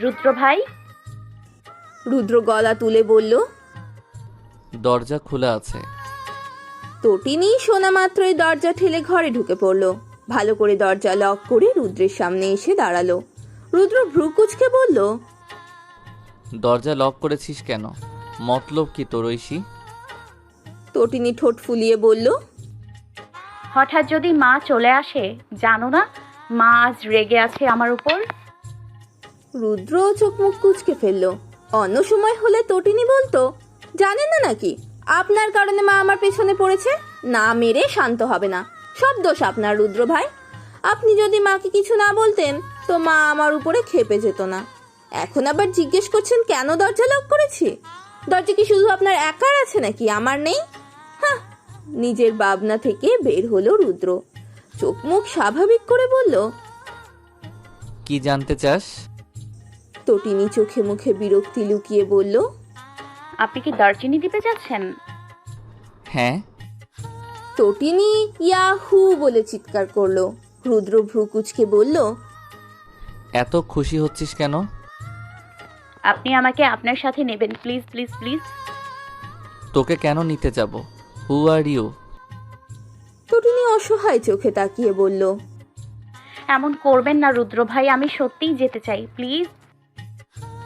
রুদ্র ভাই। রুদ্র গলা তুলে বলল। দরজা খোলা আছে। তটিনী শোনা মাত্রই দরজা ঠেলে ঘরে ঢুকে পড়ল। ভালো করে দরজা লক করে রুদ্রের সামনে এসে দাঁড়ালো। রুদ্র ভ্রু কুঁচকে বলল, দরজা লক করেছিস কেন? মতলব কি তোর ঐশী? তটিনী ঠোঁট ফুলিয়ে বলল, হঠাৎ যদি মা চলে আসে, জানো না মা আজ রেগে আছে আমার উপর। রুদ্র চোখ মুখ কুঁচকে ফেলল। অন্য সময় হলে তটিনী বলতো, জানেন না নাকি আপনার কারণে মা আমার পেছনে পড়েছে, না মেরে শান্ত হবে না, সব দোষ আপনার রুদ্র ভাই। আপনি যদি মাকে কিছু না বলতেন তো মা আমার উপরে ক্ষেপে যেত না। এখন আবার জিজ্ঞেস করছেন কেন দরজা লক করেছি? দরজা কি শুধু আপনার একার আছে নাকি, আমার নেই? হ্যাঁ, নিজের ভাবনা থেকে বের হলো রুদ্র। চোখ মুখ স্বাভাবিক করে বলল, কি জানতে চাস? তটিনী চোখে মুখে বিরক্তি লুকিয়ে বলল, আপনি কি দারচিনি দিতে যাচ্ছেন? হ্যাঁ। তটিনী ইয়াহু বলে চিৎকার করলো। রুদ্র ভ্রু কুচকে বলল, এত খুশি হচ্ছিস কেন? আপনি আমাকে আপনার সাথে নেবেন, প্লিজ প্লিজ প্লিজ। তোকে কেন নিতে যাব? হু আর ইউ? তটিনী অসহায় চোখে তাকিয়ে বলল, এমন করবেন না রুদ্র ভাই, আমি সত্যিই যেতে চাই, প্লিজ।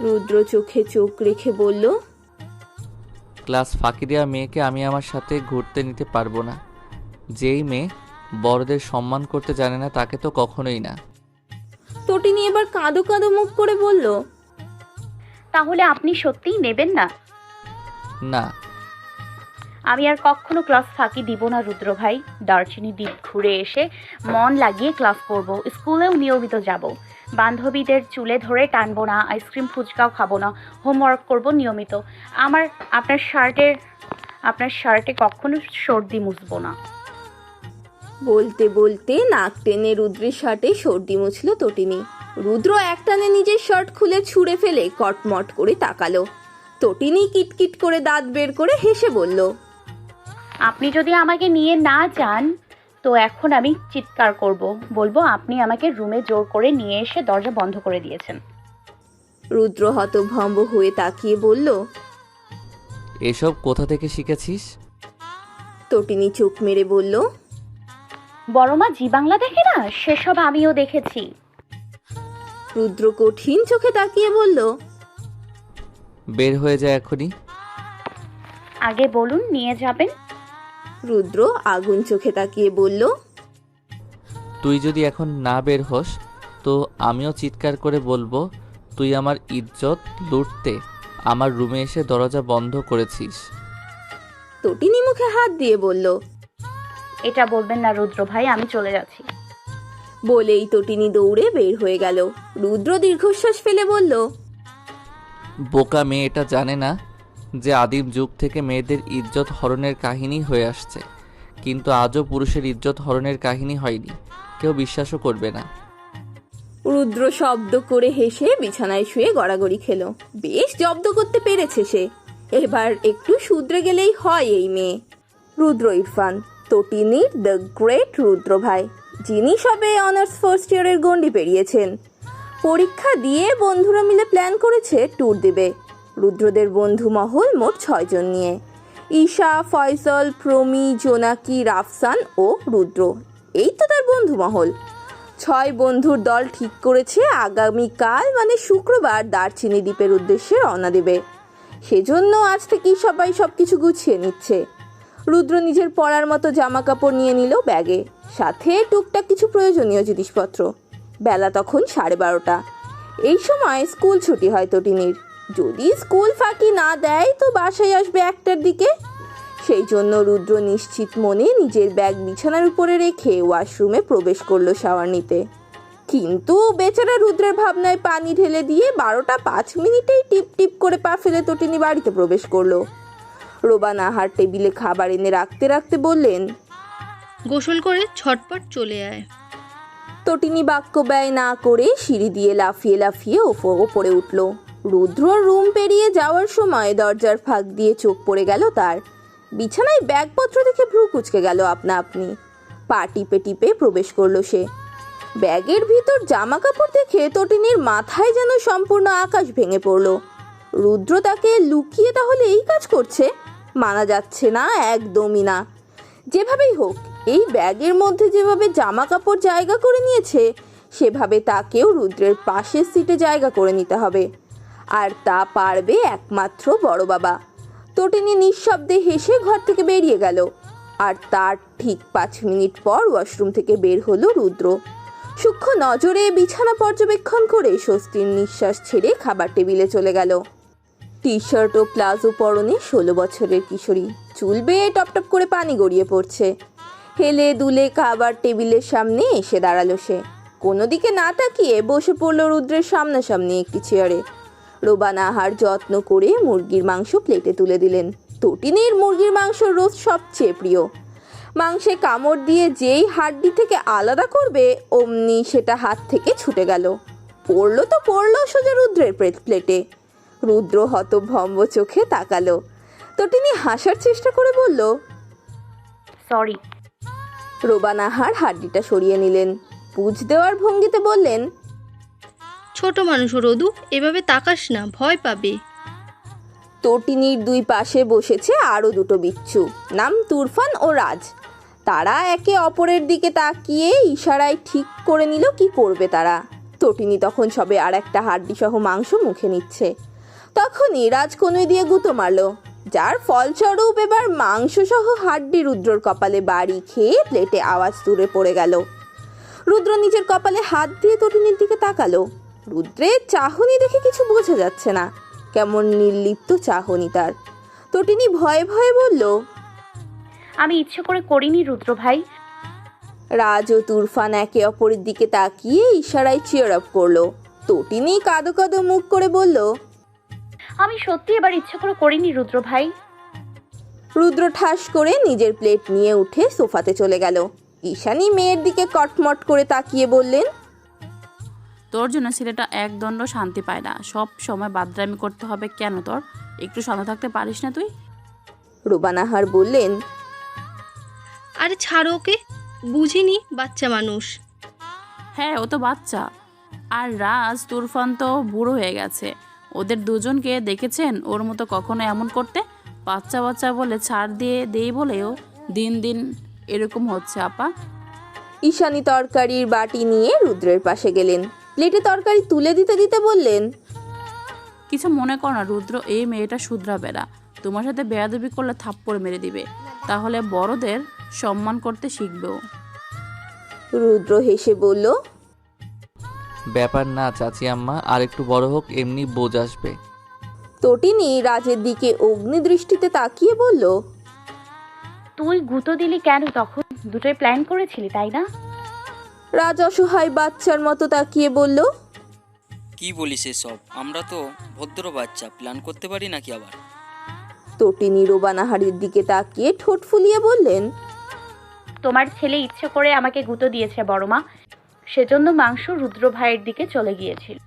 রুদ্র চোখে চোখ রেখে বলল, ক্লাস ফাঁকি দেওয়া মেয়েকে আমি আমার সাথে ঘুরতে নিতে পারবো না। যেই মেয়ে বড়দের সম্মান করতে জানে না তাকে তো কখনোই না। তটিনী এবার কাঁদো কাঁদো মুখ করে বলল, তাহলে আপনি সত্যিই নেবেন না? না। আমি আর কখনো ক্লাস ফাঁকি দিব না রুদ্র ভাই। দারচিনি দ্বীপ ঘুরে এসে মন লাগিয়ে ক্লাস করব, স্কুলেও নিয়মিত যাব, বান্ধবীদের চুলে ধরে টানবো না, আইসক্রিম ফুচকাও খাবো না, হোমওয়ার্ক করব নিয়মিত। আমার আপনার শার্টে কখনো সর্দি মুছবো না। বলতে বলতে নাক টেনে রুদ্রের শার্টে সর্দি মুছল তটিনী। রুদ্র একটানে নিজের শার্ট খুলে ছুঁড়ে ফেলে কটমট করে তাকালো। তটিনী কিটকিট করে দাঁত বের করে হেসে বলল, আপনি যদি আমাকে নিয়ে না যান তো এখন আমি চিৎকার করব, বলবো আপনি আমাকে রুমে জোর করে নিয়ে এসে দরজা বন্ধ করে দিয়েছেন। রুদ্র হতভম্ব হয়ে তাকিয়ে বলল, এসব কোথা থেকে শিখেছিস? তটিনী চোখ মেরে বলল, বড় মা জি বাংলা দেখে না, সেসব আমিও দেখেছি। রুদ্র কঠিন চোখে তাকিয়ে বলল, বের হয়ে যায় এখনই। আগে বলুন নিয়ে যাবেন। রুদ্র আগুন চোখে তাকিয়ে বলল, তুই যদি এখন না বের হোস তো আমিও চিৎকার করে বলবো তুই আমার ইজ্জত লুটতে আমার রুমে এসে দরজা বন্ধ করেছিস। তটিনী মুখে হাত দিয়ে বলল, এটা বলবেন না রুদ্র ভাই, আমি চলে যাচ্ছি। বলেই তটিনী দৌড়ে বের হয়ে গেল। রুদ্র দীর্ঘশ্বাস ফেলে বলল, বোকা মেয়ে এটা জানে না যে আদিম যুগ থেকে মেয়েদের ইজ্জত হরণের কাহিনী হয়ে আসছে, কিন্তু আজও পুরুষের ইজ্জত হরণের কাহিনী হয়নি, কেউ বিশ্বাসও করবে না। রুদ্র শব্দ করে হেসে বিছানায় শুয়ে গড়াগড়ি খেলো। বেশ জব্দ করতে পেরেছে সে, এবার একটু শুধরে গেলেই হয় এই মেয়ে। রুদ্র ইরফান, তটিনীর দ্য গ্রেট রুদ্র ভাই, যিনি সবে অনার্স ফার্স্ট ইয়ারের গণ্ডি পেরিয়েছেন। পরীক্ষা দিয়ে বন্ধুরা মিলে প্ল্যান করেছে ট্যুর দেবে। রুদ্রদের বন্ধু মহল মোট 6 জন নিয়ে, ঈশা, ফয়সল, প্রমি, জোনাকি, রাফসান ও রুদ্র, এই তো তার বন্ধু মহল। 6 বন্ধুর দল ঠিক করেছে আগামীকাল মানে শুক্রবার দারচিনি দ্বীপের উদ্দেশ্যে রওনা দেবে। সেজন্য আজ থেকেই সবাই সবকিছু গুছিয়ে নিচ্ছে। রুদ্র নিজের পরার মতো জামা কাপড় নিয়ে নিল ব্যাগে, সাথে টুকটাক কিছু প্রয়োজনীয় জিনিসপত্র। বেলা তখন 12:30। এই সময় স্কুল ছুটি হয় তটিনীর। যদি স্কুল ফাঁকি না দেয় তো বাসায় আসবে 1টার দিকে। সেই জন্য রুদ্র নিশ্চিত মনে নিজের ব্যাগ বিছানার উপরে রেখে ওয়াশরুমে প্রবেশ করলো শাওয়ার নিতে। কিন্তু বেচারা রুদ্রের ভাবনায় পানি ঢেলে দিয়ে 12:05 টিপ টিপ করে পা ফেলে তটিনী বাড়িতে প্রবেশ করলো। রোবান আহার টেবিলে খাবার এনে রাখতে রাখতে বললেন, গোসল করে ছটপট চলে আয়। তটিনী বাক্য ব্যয় না করে সিঁড়ি দিয়ে লাফিয়ে লাফিয়ে ওপরে উঠল। রুদ্র রুম পেরিয়ে যাওয়ার সময় দরজার ফাঁক দিয়ে চোখ পড়ে গেল তার। বিছানায় ব্যাগপত্র দেখে ভ্রু কুঁচকে গেল আপনা আপনি। পা টিপে টিপে প্রবেশ করলো সে। ব্যাগের ভিতর জামা কাপড় দেখে তটিনীর মাথায় যেন সম্পূর্ণ আকাশ ভেঙে পড়লো। রুদ্র তাকে লুকিয়ে তাহলে এই কাজ করছে? মানা যাচ্ছে না, একদমই না। যেভাবেই হোক, এই ব্যাগের মধ্যে যেভাবে জামা কাপড় জায়গা করে নিয়েছে সেভাবে তাকেও রুদ্রের পাশের সিটে জায়গা করে নিতে হবে। আর তা পারবে একমাত্র বড় বাবা। তটিনী নিঃশব্দে হেসে ঘর থেকে বেরিয়ে গেল। আর তার ঠিক 5 মিনিট পর ওয়াশরুম থেকে বের হলো রুদ্র। সূক্ষ্ম নজরে বিছানা পর্যবেক্ষণ করে স্বস্তির নিঃশ্বাস ছেড়ে খাবার টেবিলে চলে গেল। টি শার্ট ও প্লাজো পরনে 16 বছরের কিশোরী, চুল বেয়ে টপটপ করে পানি গড়িয়ে পড়ছে। হেলে দুলে খাবার টেবিলের সামনে এসে দাঁড়ালো সে। কোনো দিকে না তাকিয়ে বসে পড়লো রুদ্রের সামনাসামনি একটি চেয়ারে। রোবানা আহার যত্ন করে মুরগির মাংস প্লেটে তুলে দিলেন। তটিনীর মুরগির মাংস রোজ সবচেয়ে প্রিয়। মাংসে কামড় দিয়ে যেই হাড্ডি থেকে আলাদা করবে অমনি সেটা হাত থেকে ছুটে গেল। পড়লো তো পড়লো সোজা রুদ্রের প্লেটে। রুদ্র হতভম্ব চোখে তাকালো। তটিনী হাসার চেষ্টা করে বলল, সরি। রোবানা আহার হাড্ডিটা সরিয়ে নিলেন। পুজ দেওয়ার ভঙ্গিতে বললেন, ছোট মানুষ রোদু, এভাবে তাকাস না, ভয় পাবে। তটিনীর 2 পাশে বসেছে আরো 2 বিচ্ছু, নাম তুরফান ও রাজ। তারা একে অপরের দিকে তাকিয়ে ইশারায় ঠিক করে নিল কি করবে তারা। তটিনী তখন সবে আর একটা হাড্ডি সহ মাংস মুখে নিচ্ছে। তখনই রাজ কনুই দিয়ে গুঁতো মারলো, যার ফলস্বরূপ এবার মাংস সহ হাড্ডি রুদ্রর কপালে বাড়ি খেয়ে প্লেটে আওয়াজ তুলে পড়ে গেল। রুদ্র নিজের কপালে হাত দিয়ে তটিনীর দিকে তাকালো। রুদ্রের চাহনি দেখে কিছু বোঝা যাচ্ছে না, কেমন নির্লিপ্ত চাহনি তার। তটিনী ভয়ে ভয়ে বলল, আমি ইচ্ছে করে করিনি রুদ্র ভাই। রাজ ও তুরফান একে অপরের দিকে তাকিয়ে ইশারায় চিয়ার আপ করলো। তটিনী কাঁদো কাঁদো মুখ করে বলল, আমি সত্যি এবার ইচ্ছে করে করিনি রুদ্র ভাই। রুদ্র ঠাস করে নিজের প্লেট নিয়ে উঠে সোফাতে চলে গেল। ঈশানী মেয়ের দিকে কটমট করে তাকিয়ে বললেন, তোর জন্য ছেলেটা এক দণ্ড শান্তি পায় না, সব সময় বাদরামি করতে হবে কেন? তোর একটু শান্ত থাকতে পারিস না তুই? রোবানা আহার বললেন, আরে ছাড়ো ওকে, বুঝিনি, বাচ্চা মানুষ। হ্যাঁ, ও তো বাচ্চা। আর রাজ তুরফান তো বুড়ো হয়ে গেছে। ওদের দুজনকে দেখেছেন ওর মতো কখনো এমন করতে? বাচ্চা বাচ্চা বলে ছাড় দিয়ে দেই বলেও দিন দিন এরকম হচ্ছে আপা। ঈশানী তরকারির বাটি নিয়ে রুদ্রের পাশে গেলেন। প্লেটে তরকারি তুলে দিতে দিতে বললেন, কিছু মনে কর না রুদ্র, এই মেয়েটা শুধরাবে না। তোমার সাথে বেয়াদবি করলে থাপ্পড় মেরে দিবে, তাহলে বড়দের সম্মান করতে শিখবেও। রুদ্র হেসে বলল, ব্যাপার না চাচি আম্মা, আর একটু বড় হোক এমনি বোঝ আসবে। তটিনী রাজের দিকে অগ্নিদৃষ্টিতে তাকিয়ে বলল, তুই গুঁতো দিলি কেন তখন? দুটোই প্ল্যান করেছিলি তাই না? রাজ অসহায় বাচ্চার মতো তাকিয়ে বলল, কি বলিস এসব? আমরা তো ভদ্র বাচ্চা, প্ল্যান করতে পারি নাকি আবার? তটিনী রোবানা আহারের দিকে তাকিয়ে ঠোঁট ফুলিয়ে বললেন, তোমার ছেলে ইচ্ছে করে আমাকে গুঁতো দিয়েছে বড় মা, সেজন্য মাংস রুদ্র ভাইয়ের দিকে চলে গিয়েছিল।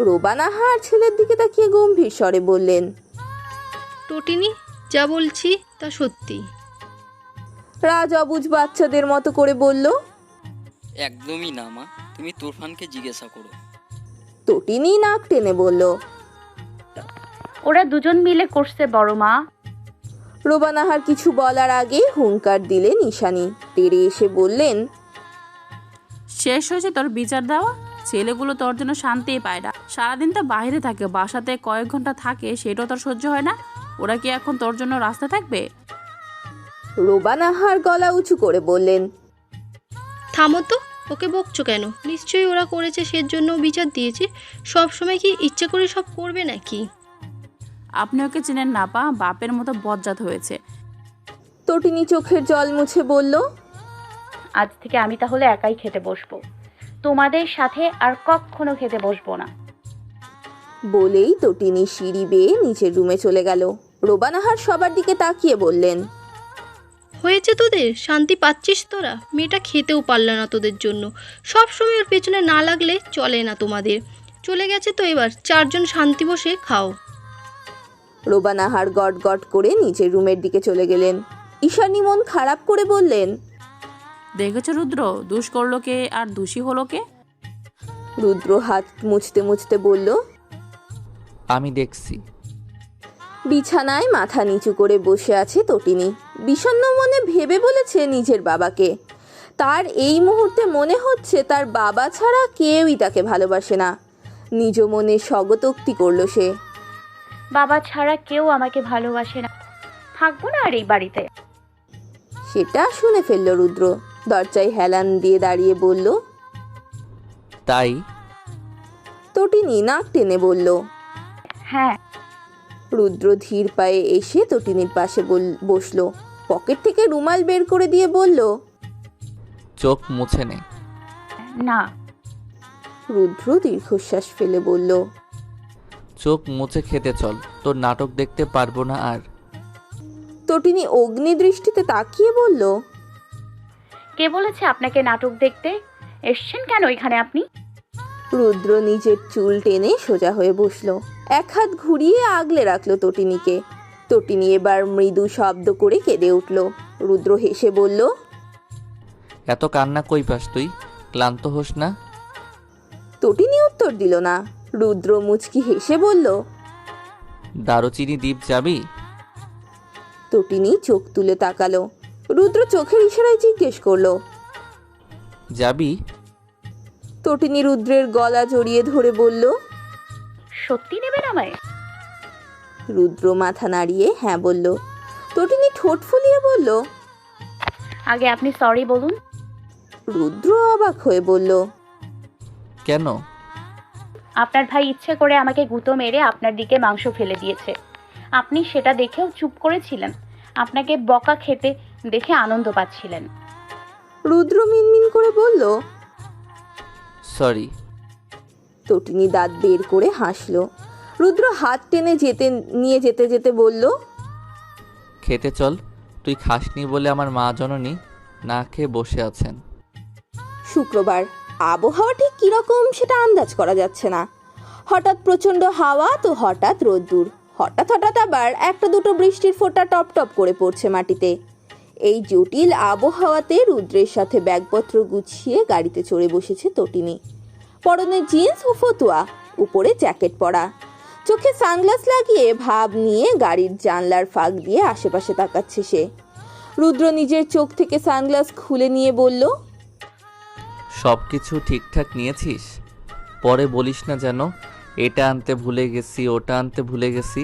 রোবানা আহার ছেলের দিকে তাকিয়ে গম্ভীর স্বরে বললেন, টটিনি, যা বলছি তা সত্যি। রাজ অবুঝ বাচ্চাদের মতো করে বলল, একদমই না মা, তুমি তুরফানকে জিজ্ঞাসা করো। তটিনী নাক টেনে বলল, ওরা দুজন মিলে করছে বড় মা। রোবানা আহার কিছু বলার আগে হুঙ্কার দিলেন ঈশানী। তেড়ে এসে বললেন, শেষ হয়েছে তোর বিচার দেওয়া? ছেলেগুলো তোর জন্য শান্তিই পায় না, সারাদিন তো বাইরে থাকে, বাসাতে কয়েক ঘন্টা থাকে, সেটাও তোর সহ্য হয় না। ওরা কি এখন তোর জন্য রাস্তা থাকবে? রোবানা আহার গলা উঁচু করে বললেন, থামো তো, ওকে বকছো কেন? নিশ্চয়ই ওরা করেছে, সেজন্য বিচার দিয়েছে। সব সময় কি ইচ্ছে করে সব করবে নাকি? আপনি ওকে চেনেন না পা, বাপের মতো বজ্জাত হয়েছে। তটিনী চোখের জল মুছে বলল, আজ থেকে আমি তাহলে একাই খেতে বসবো, তোমাদের সাথে আর কখনো খেতে বসবো না। বলেই তটিনী সিঁড়ি বেয়ে নিচের রুমে চলে গেল। রোবানা আহার সবার দিকে তাকিয়ে বললেন, হয়েছে তোদের? শান্তি পাচ্ছিস তোরা? মেয়েটা খেতেও পারল না তোদের জন্য। সব সময় ওর পেছনে না লাগলে চলে না তোমাদের। চলে গেছে তো, এবার 4 জন শান্তি বসে খাও। রোবানা আহার গট গট করে নিচের রুমের দিকে চলে গেলেন। ঈশানী মন খারাপ করে বললেন, দেখেছো রুদ্র, দুষ করলো কে আর দোষী হলো কে? রুদ্র হাত মুছতে মুছতে বলল। আমি দেখছি। বিছানায় মাথা নিচু করে বসে আছে তটিনী। বিষণ্ণ মনে ভেবে বলেছে নিজের বাবাকে। তার এই মুহূর্তে মনে হচ্ছে তার বাবা ছাড়া কেউই তাকে ভালোবাসে না। নিজ মনে স্বগতোক্তি করলো সে। বাবা ছাড়া কেউ আমাকে ভালোবাসে না, থাকবো না আর এই বাড়িতে। সেটা শুনে ফেলল রুদ্র। দরজায় হেলান দিয়ে দাঁড়িয়ে বলল। তাই? তটিনী নাক টেনে বলল। হ্যাঁ। রুদ্র ধীর পায়ে এসে তটিনীর পাশে বসলো। পকেট থেকে রুমাল বের করে দিয়ে বলল। চোখ মুছে নে। না। রুদ্র দীর্ঘশ্বাস ফেলে বলল। চোখ মুছে খেতে চল, তোর নাটক দেখতে পারবো না আর। তটিনী অগ্নি দৃষ্টিতে তাকিয়ে বলল। কে বলেছে আপনাকে নাটক দেখতে? এসছেন কেন এখানে আপনি? রুদ্র নিজের চুল টেনে সোজা হয়ে বসলো। এক হাত ঘুরিয়ে আগলে রাখলো তটিনীকে। তটিনী এবার মৃদু শব্দ করে কেঁদে উঠল। রুদ্র হেসে বলল। এত কান্না কই পাস তুই? ক্লান্ত হোস না? তটিনী উত্তর দিল না। রুদ্র মুচকি হেসে বলল। দারুচিনি দ্বীপ যাবি? তটিনী চোখ তুলে তাকালো। রুদ্র চোখের ইশারায় জিজ্ঞেস করলো। যাবি? তটিনী রুদ্রের গলা জড়িয়ে ধরে বলল। সত্যি নেবেন আমায়? রুদ্র মাথা নাড়িয়ে হ্যাঁ বলল। তটিনী ঠোঁট ফুলিয়ে বলল। আগে আপনি সরি বলুন। রুদ্র অবাক হয়ে বলল। কেন? আপনার ভাই ইচ্ছে করে আমাকে গুঁতো মেরে আপনার দিকে মাংস ফেলে দিয়েছে। আপনি সেটা দেখেও চুপ করেছিলেন। আপনাকে বকা খেতে দেখে আনন্দ পাচ্ছিলেন। রুদ্র মিনমিন করে বলল। সরি। তটিনী দাঁত বের করে হাসল। রুদ্র হাত টেনে নিয়ে যেতে যেতে বলল। খেতে চল, তুই খাসনি বলে আমার মা জননী না খেয়ে বসে আছেন। শুক্রবার, আবহাওয়া ঠিক কিরকম সেটা আন্দাজ করা যাচ্ছে না। হঠাৎ প্রচণ্ড হাওয়া তো হঠাৎ রোদ্দুর, হঠাৎ হঠাৎ আবার একটা দুটো বৃষ্টির ফোঁটা টপ টপ করে পড়ছে মাটিতে। এই জটিল আবহাওয়াতে রুদ্রের সাথে ব্যাগপত্র গুছিয়ে গাড়িতে চড়ে বসেছে তটিনী। পরনে জিন্স ও ফতুয়া, উপরে জ্যাকেট পরা। চোখে সানগ্লাস লাগিয়ে ভাব নিয়ে গাড়ির জানলার ফাঁক দিয়ে আশেপাশে তাকাচ্ছে সে। রুদ্র নিজের চোখ থেকে সানগ্লাস খুলে নিয়ে বলল। সব কিছু ঠিকঠাক নিয়েছিস? পরে বলিস না যেন এটা আনতে ভুলে গেছি, ওটা আনতে ভুলে গেছি।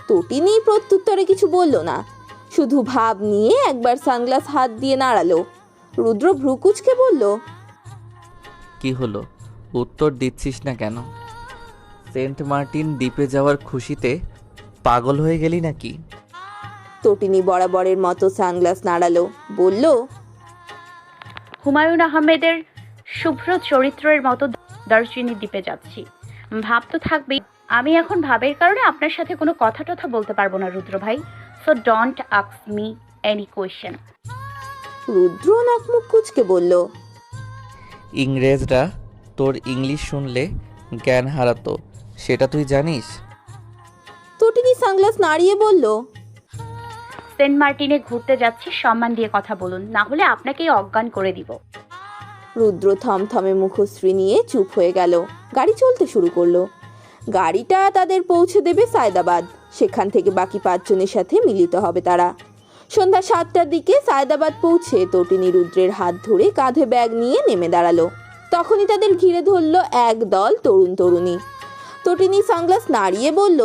তটিনী প্রত্যুত্তরে কিছু বলল না, শুধু ভাব নিয়ে একবার সানগ্লাস হাত দিয়ে নাড়ালো। রুদ্র ভ্রুকুচকে বলল। কি হলো, উত্তর দিচ্ছিস না কেন? সেন্ট মার্টিন দ্বীপে যাওয়ার খুশিতে পাগল হয়ে গেলি নাকি? তটিনী বরাবরের মতো সানগ্লাস নাড়ালো, বলল। হুমায়ুন আহমেদের শুভ্র চরিত্রের মতো দারচিনি দ্বীপে যাচ্ছি। ভাব তো থাকবেই। আমি এখন ভাবের কারণে আপনার সাথে কোনো কথা টথা বলতে পারবো না রুদ্র ভাই। So don't ask me any question. Rudra নাকমুখ কুচকে বলল। ইংরেজরা তোর ইংলিশ শুনলে জ্ঞান হারাতো, সেটা তুই জানিস? তটিনী সানগ্লাস নাড়িয়ে বলল। সেন্ট মার্টিনে ঘুরতে যাচ্ছি, সম্মান দিয়ে কথা বলুন, না হলে আপনাকেই অজ্ঞান করে দিব। রুদ্র থমথমে মুখশ্রী নিয়ে চুপ হয়ে গেল। গাড়ি চলতে শুরু করলো। গাড়িটা তাদের পৌঁছে দেবে সায়দাবাদ। সেখান থেকে বাকি 5 জনের সাথে মিলিত হবে তারা। সন্ধ্যা 7টার দিকে সায়দাবাদ পৌঁছে তটিনী রুদ্রের হাত ধরে কাঁধে ব্যাগ নিয়ে নেমে দাঁড়ালো। তখনই তাদের ঘিরে ধরল এক দল তরুণ তরুণী। তটিনী সানগ্লাস নাড়িয়ে বলল।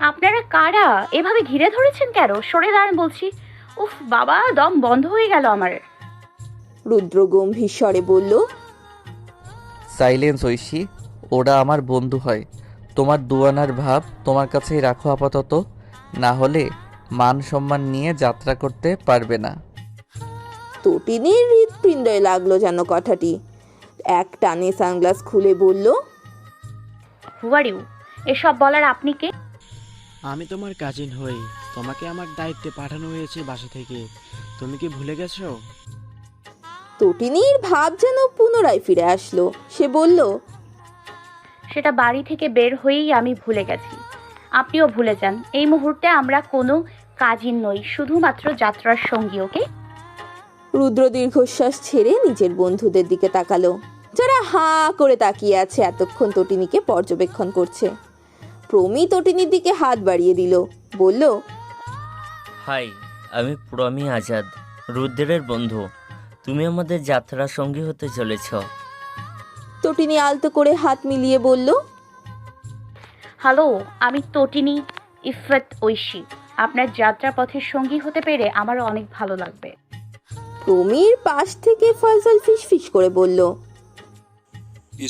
আপনারা কারা? এভাবে ঘিরে ধরেছেন কেন? সরে দাঁড়ান বলছি। উফ বাবা, দম বন্ধ হয়ে গেল আমার। রুদ্র গম্ভীর স্বরে বলল। সাইলেন্স ঐশী, ওরা আমার বন্ধু হয়। তোমার দুয়ানার ভাব তোমার কাছেই রাখো আপাতত, না হলে মান সম্মান নিয়ে যাত্রা করতে পারবে না। তটিনীর হৃৎপিণ্ডে লাগলো যেন কথাটি। এক টানে সানগ্লাস খুলে বলল। হু আর ইউ? এসব বলার আপনি কে? আমি তোমার কাজিন হই। তোমাকে আমার দায়িত্বে পাঠানো হয়েছে বাসা থেকে। তুমি কি ভুলে গেছো? তটিনীর ভাব যেন পুনরায় ফিরে আসলো। সে বলল। সেটা বাড়ি থেকে বের হয়েই আমি ভুলে গেছি। আপনিও ভুলে যান। এই মুহূর্তে আমরা কোনো কাজিন নই, শুধুমাত্র যাত্রার সঙ্গী। ওকে? রুদ্র দীর্ঘশ্বাস ছেড়ে নিজের বন্ধুদের দিকে তাকালো, যারা হাঁ করে তাকিয়ে আছে এতক্ষণ তটিনীকে পর্যবেক্ষণ করছে। প্রমি তটিনীর দিকে হাত বাড়িয়ে দিল, বলল, হাই, আমি প্রমি আজাদ, রুদ্রের বন্ধু। তুমি আমাদের যাত্রার সঙ্গী হতে চলেছ। তটিনী আলতো করে হাত মিলিয়ে বলল, হ্যালো, আমি তটিনী ইফরাত ঐশী। আপনার যাত্রাপথের সঙ্গী হতে পেরে আমার অনেক ভালো লাগবে। প্রমির পাশ থেকে ফয়সাল ফিসফিস করে বলল,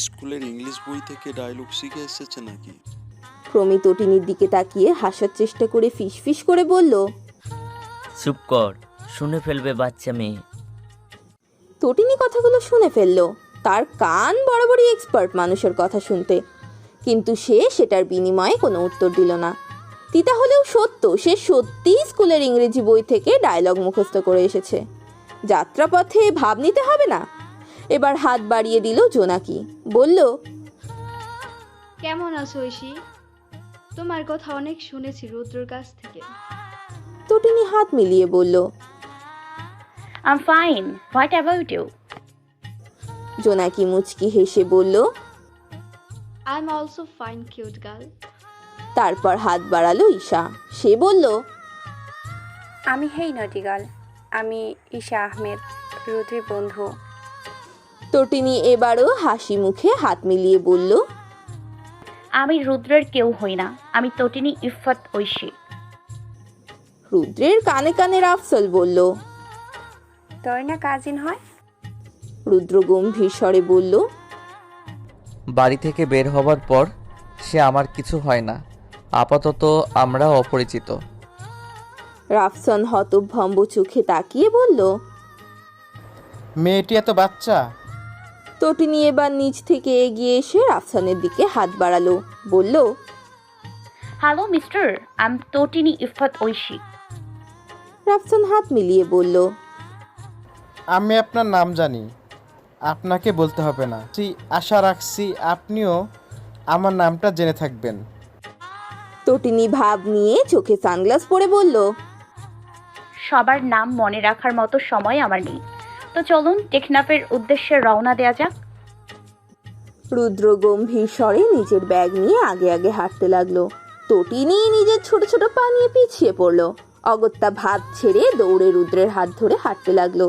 স্কুলের ইংলিশ বই থেকে ডায়লগ শিখে এসেছে নাকি? প্রমি তটিনীর দিকে তাকিয়ে হাসার চেষ্টা করে ফিসফিস করে বলল, চুপ কর, শুনে ফেলবে বাচ্চা মেয়ে। তটিনী কথাগুলো শুনে ফেলল। তার কান বরাবরই এক্সপার্ট মানুষের কথা শুনতে, কিন্তু সে সেটার বিনিময়ে কোনো উত্তর দিল না। তিতা হলেও সত্য, সে সত্যিই স্কুলের ইংরেজি বই থেকে ডায়লগ মুখস্থ করে এসেছে। যাত্রাপথে ভাব নিতে হবে না। এবার হাত বাড়িয়ে দিল জোনাকি, বলল, কেমন আছো ঐশী? তোমার কথা অনেক শুনেছি রুদ্রর কাছ থেকে। তটিনী হাত মিলিয়ে বলল, I am fine, what about you? Jonaki মুচকি হেসে বলল, I am also fine cute girl. তারপর হাত বাড়ালো ঈশা। সে বলল, আমি হেই নটিগাল, আমি ঈশা আহমেদ, রুদ্রের বন্ধু। তটিনী এবারও হাসি মুখে হাত মিলিয়ে বলল, আমি রুদ্রের কেউ হই না, আমি তটিনী ইফরাত ঐশী। রুদ্রের কানে কানে রাফসাল বলল, তোর না কাজিন হয়? রুদ্র গম্ভীর স্বরে বলল, বাড়ি থেকে বের হবার পর সে আমার কিছু হয় না, আপাতত আমরা অপরিচিত। রাফসান হতভম্ব চোখে তাকিয়ে বলল, মেয়েটি এত বাচ্চা? তটিনী এবার নিচ থেকে এগিয়ে এসে রাফসানের দিকে হাত বাড়ালো, বলল, হ্যালো মিস্টার, আই এম তটিনী ইফরাত ঐশী। রাফসান হাত মিলিয়ে বলল, আমি আপনার নাম জানি, আপনাকে বলতে হবে না। আশা রাখছি আপনিও আমার নামটা জেনে থাকবেন। তটিনী ভাব নিয়ে চোখে সানগ্লাস পরে বলল, সবার নাম মনে রাখার মতো সময় আমার নেই, তো চলুন টেকনাফের উদ্দেশ্যে রওনা দেওয়া যাক। রুদ্র গম্ভীর স্বরে নিজের ব্যাগ নিয়ে আগে আগে হাঁটতে লাগলো। তটিনী নিজের ছোট ছোট পা নিয়ে পিছিয়ে পড়লো। অগত্যা ভাব ছেড়ে দৌড়ে রুদ্রের হাত ধরে হাঁটতে লাগলো।